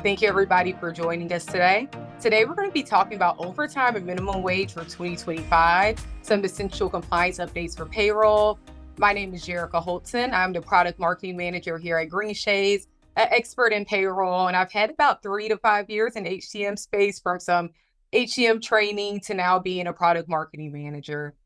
Thank you, everybody, for joining us today. Today, we're going to be talking about overtime and minimum wage for 2025, some essential compliance updates for payroll. My name is Jerica Holton. I'm the product marketing manager here at Green Shades, an expert in payroll, and I've had about 3 to 5 years in HCM space, from some HCM training to now being a product marketing manager.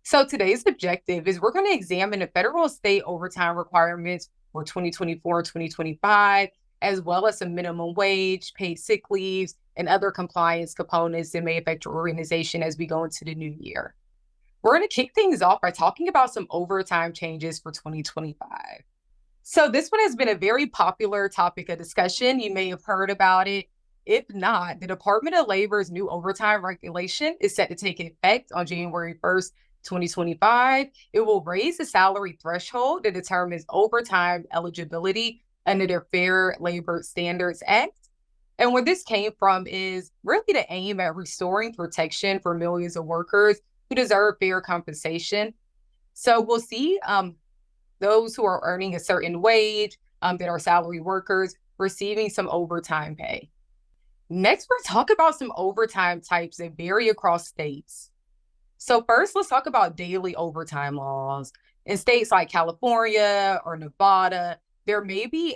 So today's objective is we're going to examine the federal and state overtime requirements for 2024 and 2025, as well as some minimum wage, paid sick leaves, and other compliance components that may affect your organization as we go into the new year. We're going to kick things off by talking about some overtime changes for 2025. So this one has been a very popular topic of discussion. You may have heard about it. If not, the Department of Labor's new overtime regulation is set to take effect on January 1st, 2025. It will raise the salary threshold that determines overtime eligibility under the Fair Labor Standards Act. And where this came from is really the aim at restoring protection for millions of workers who deserve fair compensation. So we'll see those who are earning a certain wage, that are salary workers, receiving some overtime pay. Next, we'll talk about some overtime types that vary across states. So first, let's talk about daily overtime laws. In states like California or Nevada, there may be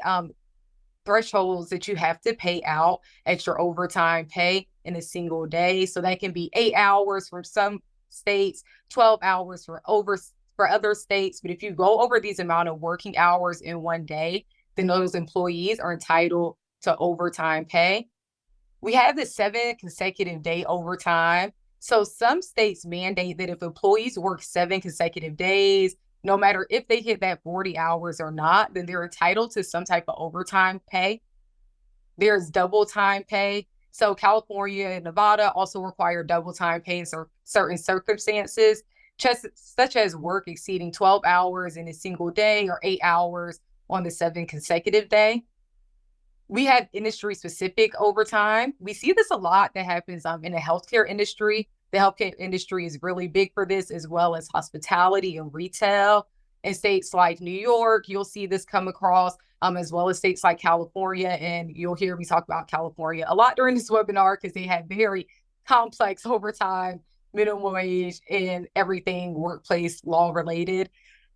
thresholds that you have to pay out extra overtime pay in a single day. So that can be 8 hours for some states, 12 hours for other states. But if you go over these amount of working hours in one day, then those employees are entitled to overtime pay. We have the 7 consecutive day overtime. So some states mandate that if employees work 7 consecutive days, no matter if they hit that 40 hours or not, then they're entitled to some type of overtime pay. There's double time pay. So California and Nevada also require double time pay in certain circumstances, such as work exceeding 12 hours in a single day or 8 hours on the 7 consecutive day. We have industry-specific overtime. We see this a lot that happens in the healthcare industry. The healthcare industry is really big for this, as well as hospitality and retail. In states like New York, you'll see this come across, as well as states like California. And you'll hear me talk about California a lot during this webinar because they have very complex overtime, minimum wage, and everything workplace law related.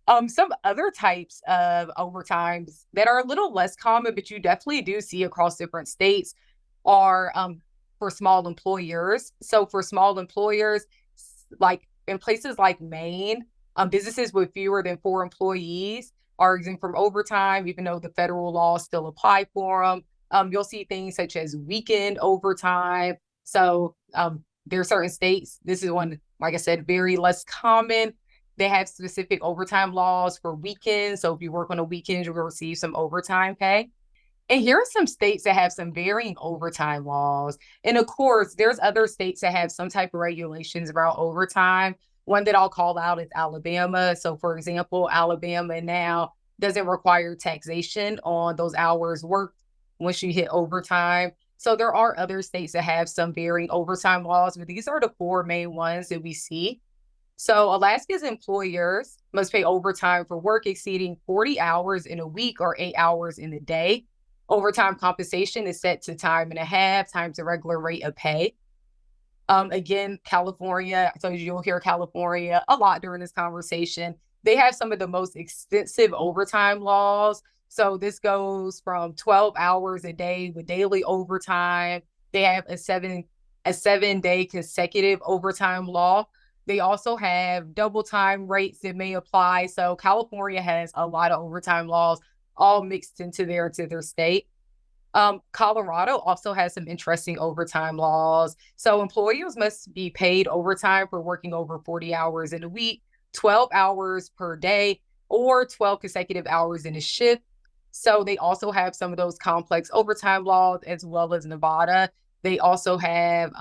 Some other types of overtimes that are a little less common, but you definitely do see across different states, are for small employers. So for small employers, like in places like Maine, businesses with fewer than 4 employees are exempt from overtime, even though the federal laws still apply for them. You'll see things such as weekend overtime. So there are certain states, this is one, like I said, very less common. They have specific overtime laws for weekends. So if you work on a weekend, you'll receive some overtime pay. And here are some states that have some varying overtime laws. And of course, there's other states that have some type of regulations around overtime. One that I'll call out is Alabama. So for example, Alabama now doesn't require taxation on those hours worked once you hit overtime. So there are other states that have some varying overtime laws, but these are the 4 main ones that we see. So Alaska's employers must pay overtime for work exceeding 40 hours in a week or 8 hours in a day. Overtime compensation is set to time and a half times the regular rate of pay. Again, California, so you'll hear California a lot during this conversation. They have some of the most extensive overtime laws. So this goes from 12 hours a day with daily overtime. They have a 7-day consecutive overtime law. They also have double time rates that may apply. So California has a lot of overtime laws all mixed into their state. Colorado also has some interesting overtime laws. So employers must be paid overtime for working over 40 hours in a week, 12 hours per day, or 12 consecutive hours in a shift. So they also have some of those complex overtime laws, as well as Nevada. They also have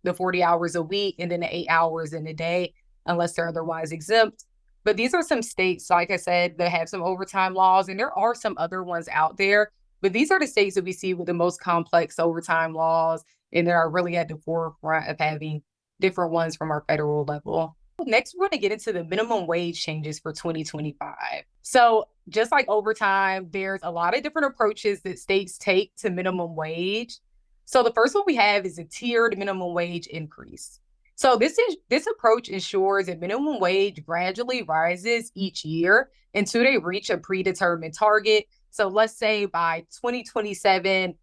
the 40 hours a week and then the 8 hours in a day, unless they're otherwise exempt. But these are some states, like I said, that have some overtime laws, and there are some other ones out there. But these are the states that we see with the most complex overtime laws, and that are really at the forefront of having different ones from our federal level. next, we're going to get into the minimum wage changes for 2025. So just like overtime, there's a lot of different approaches that states take to minimum wage. So the first one we have is a tiered minimum wage increase. So this approach ensures that minimum wage gradually rises each year until they reach a predetermined target. So let's say by 2027,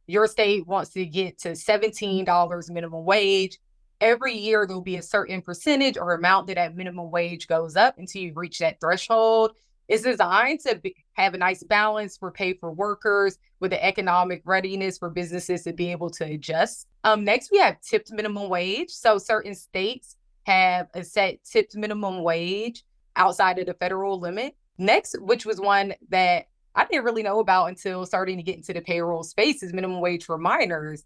your state wants to get to $17 minimum wage. Every year, there'll be a certain percentage or amount that minimum wage goes up until you reach that threshold. It's designed to have a nice balance for pay for workers with the economic readiness for businesses to be able to adjust. Next, we have tipped minimum wage. So certain states have a set tipped minimum wage outside of the federal limit. Next, which was one that I didn't really know about until starting to get into the payroll space, is minimum wage for minors.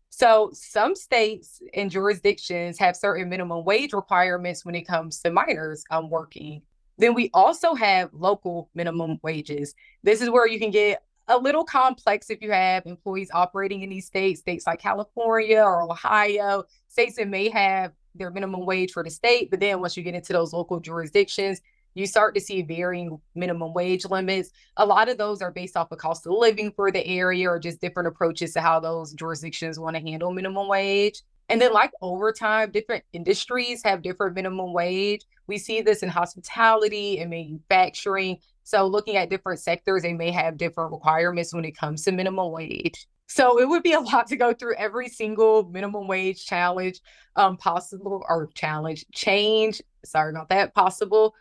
So some states and jurisdictions have certain minimum wage requirements when it comes to minors working. Then we also have local minimum wages. This is where you can get a little complex if you have employees operating in these states like California or Ohio, states that may have their minimum wage for the state. But then once you get into those local jurisdictions, you start to see varying minimum wage limits. A lot of those are based off of cost of living for the area or just different approaches to how those jurisdictions want to handle minimum wage. And then like overtime, different industries have different minimum wage. We see this in hospitality and manufacturing. So looking at different sectors, they may have different requirements when it comes to minimum wage. So it would be a lot to go through every single minimum wage challenge possible, or change. Sorry about that, possible.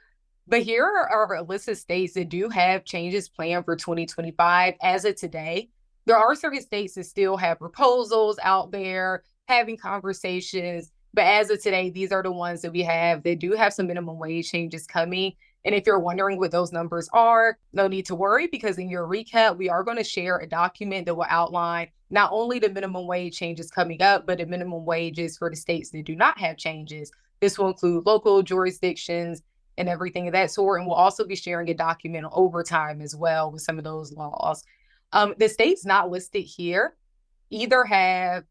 But here are a list of states that do have changes planned for 2025 as of today. There are certain states that still have proposals out there, having conversations. But as of today, these are the ones that we have that do have some minimum wage changes coming. And if you're wondering what those numbers are, no need to worry, because in your recap, we are going to share a document that will outline not only the minimum wage changes coming up, but the minimum wages for the states that do not have changes. This will include local jurisdictions and everything of that sort. And we'll also be sharing a document on overtime as well with some of those laws. The states not listed here either have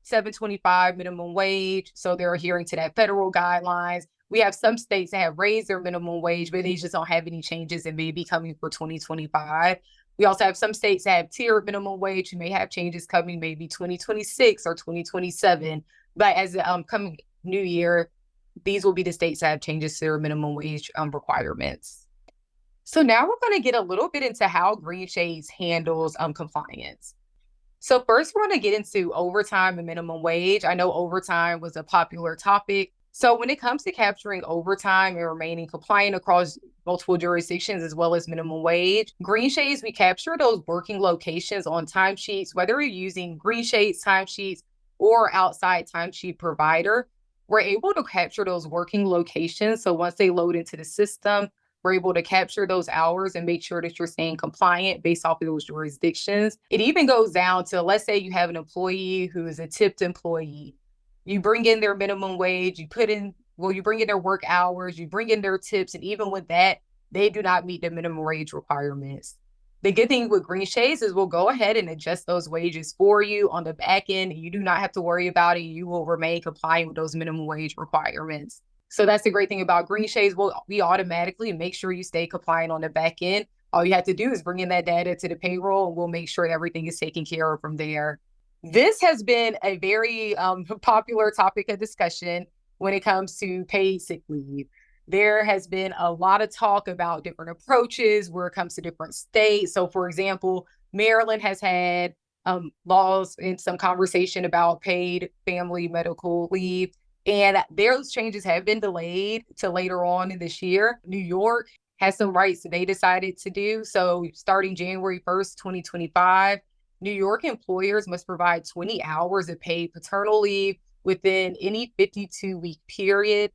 $7.25 minimum wage, so they're adhering to that federal guidelines. We have some states that have raised their minimum wage, but they just don't have any changes and may be coming for 2025. We also have some states that have tiered minimum wage who may have changes coming maybe 2026 or 2027. But as the coming new year, these will be the states that have changes to their minimum wage requirements. So now we're going to get a little bit into how Green Shades handles compliance. So first, we're going to get into overtime and minimum wage. I know overtime was a popular topic. So when it comes to capturing overtime and remaining compliant across multiple jurisdictions as well as minimum wage, Green Shades, we capture those working locations on timesheets, whether you're using Green Shades timesheets or outside timesheet provider. We're able to capture those working locations. So once they load into the system, we're able to capture those hours and make sure that you're staying compliant based off of those jurisdictions. It even goes down to, let's say you have an employee who is a tipped employee. You bring in their minimum wage, you bring in their work hours, you bring in their tips, and even with that, they do not meet the minimum wage requirements. The good thing with Green Shades is we'll go ahead and adjust those wages for you on the back end. You do not have to worry about it. You will remain compliant with those minimum wage requirements. So that's the great thing about Green Shades. We automatically make sure you stay compliant on the back end. All you have to do is bring in that data to the payroll, and we'll make sure everything is taken care of from there. This has been a very popular topic of discussion when it comes to paid sick leave. There has been a lot of talk about different approaches where it comes to different states. So, for example, Maryland has had laws and some conversation about paid family medical leave, and those changes have been delayed to later on in this year. New York has some rights that they decided to do. So starting January 1st, 2025, New York employers must provide 20 hours of paid paternal leave within any 52-week period.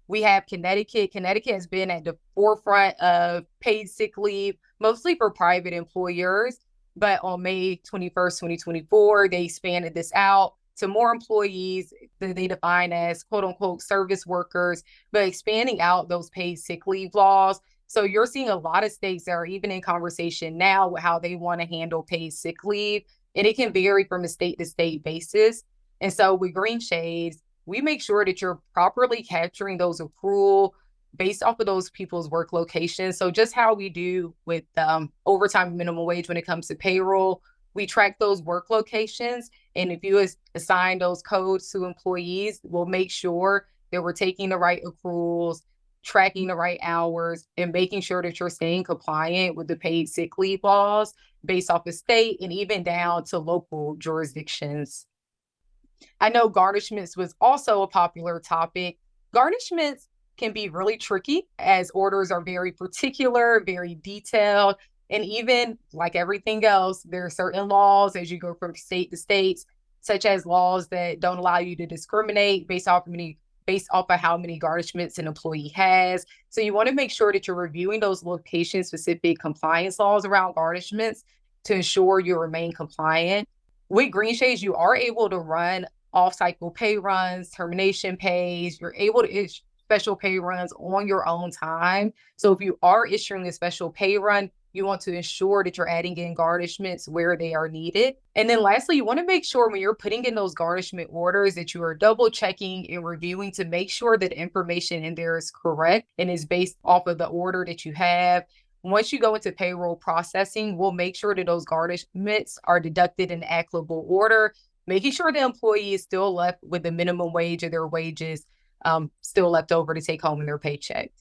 We have Connecticut. Connecticut has been at the forefront of paid sick leave, mostly for private employers. But on May 21st, 2024, they expanded this out to more employees that they define as quote unquote service workers, but expanding out those paid sick leave laws. So you're seeing a lot of states that are even in conversation now with how they want to handle paid sick leave. And it can vary from a state to state basis. And so with Green Shades, we make sure that you're properly capturing those accrual based off of those people's work locations. So just how we do with overtime and minimum wage when it comes to payroll, we track those work locations. And if you assign those codes to employees, we'll make sure that we're taking the right accruals, tracking the right hours, and making sure that you're staying compliant with the paid sick leave laws based off of state and even down to local jurisdictions. I know garnishments was also a popular topic. Garnishments can be really tricky as orders are very particular, very detailed, and even like everything else, there are certain laws as you go from state to states, such as laws that don't allow you to discriminate based off of how many garnishments an employee has. So you want to make sure that you're reviewing those location specific compliance laws around garnishments to ensure you remain compliant. With Green Shades, you are able to run off-cycle pay runs, termination pays. You're able to issue special pay runs on your own time. So if you are issuing a special pay run, you want to ensure that you're adding in garnishments where they are needed. And then lastly, you want to make sure when you're putting in those garnishment orders that you are double checking and reviewing to make sure that information in there is correct and is based off of the order that you have. Once you go into payroll processing, we'll make sure that those garnishments are deducted in equitable order, making sure the employee is still left with the minimum wage of their wages still left over to take home in their paycheck.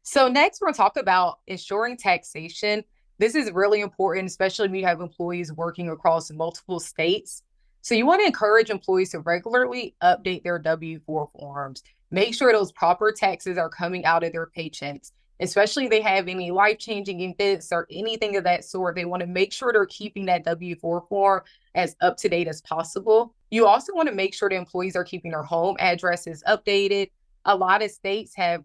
So next, we're going to talk about ensuring taxation. This is really important, especially when you have employees working across multiple states. So you want to encourage employees to regularly update their W-4 forms. Make sure those proper taxes are coming out of their paychecks, especially if they have any life-changing events or anything of that sort. They want to make sure they're keeping that W-4 form as up to date as possible. You also want to make sure the employees are keeping their home addresses updated. A lot of states have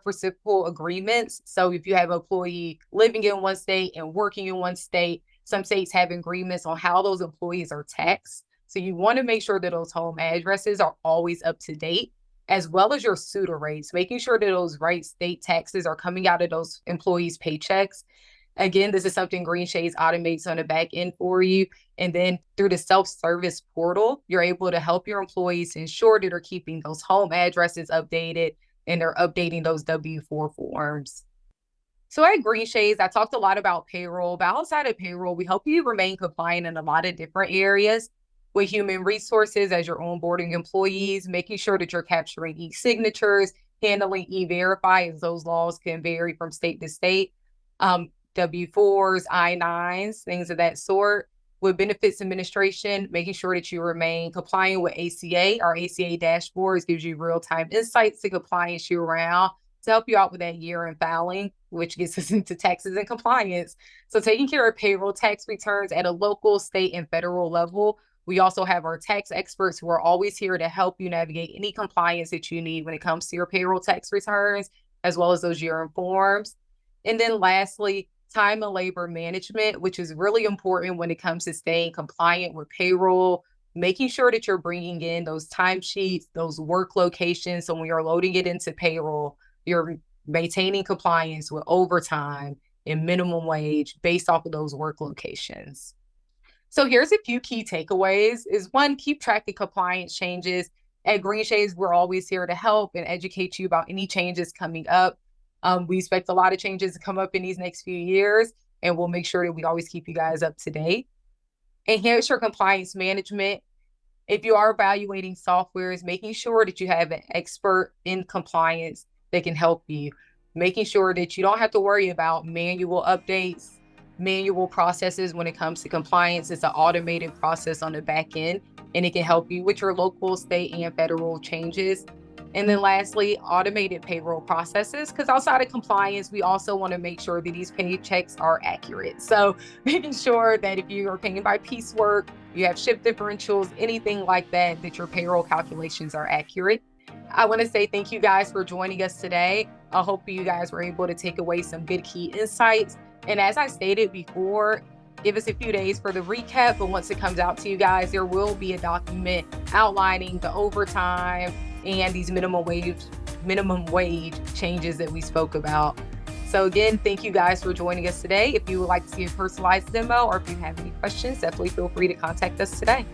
reciprocal agreements. So if you have an employee living in one state and working in one state, some states have agreements on how those employees are taxed. So you want to make sure that those home addresses are always up to date, as well as your SUTA rates, making sure that those right state taxes are coming out of those employees' paychecks. Again, this is something Green Shades automates on the back end for you. And then through the self-service portal, you're able to help your employees ensure that they're keeping those home addresses updated and they're updating those W-4 forms. So at Green Shades, I talked a lot about payroll, but outside of payroll, we help you remain compliant in a lot of different areas with human resources as you're onboarding employees, making sure that you're capturing e-signatures, handling e-verify, as those laws can vary from state to state. W-4s, I-9s, things of that sort. With benefits administration, making sure that you remain compliant with ACA. Our ACA dashboards gives you real-time insights to compliance year-round to help you out with that year-end filing, which gets us into taxes and compliance. So taking care of payroll tax returns at a local, state, and federal level. We also have our tax experts who are always here to help you navigate any compliance that you need when it comes to your payroll tax returns, as well as those year-end forms. And then lastly, time and labor management, which is really important when it comes to staying compliant with payroll, making sure that you're bringing in those timesheets, those work locations. So when you're loading it into payroll, you're maintaining compliance with overtime and minimum wage based off of those work locations. So here's a few key takeaways is one, keep track of compliance changes. At Green Shades, we're always here to help and educate you about any changes coming up. We expect a lot of changes to come up in these next few years, and we'll make sure that we always keep you guys up to date. Enhance your compliance management. If you are evaluating softwares, making sure that you have an expert in compliance that can help you, making sure that you don't have to worry about manual updates, manual processes when it comes to compliance. It's an automated process on the back end, and it can help you with your local, state, and federal changes. And then lastly, automated payroll processes, because outside of compliance, we also want to make sure that these paychecks are accurate. So making sure that if you are paying by piecework, you have shift differentials, anything like that, that your payroll calculations are accurate. I want to say thank you guys for joining us today. I hope you guys were able to take away some good key insights. And as I stated before, give us a few days for the recap, but once it comes out to you guys, there will be a document outlining the overtime and these minimum wage changes that we spoke about. So again, thank you guys for joining us today. If you would like to see a personalized demo or if you have any questions, definitely feel free to contact us today.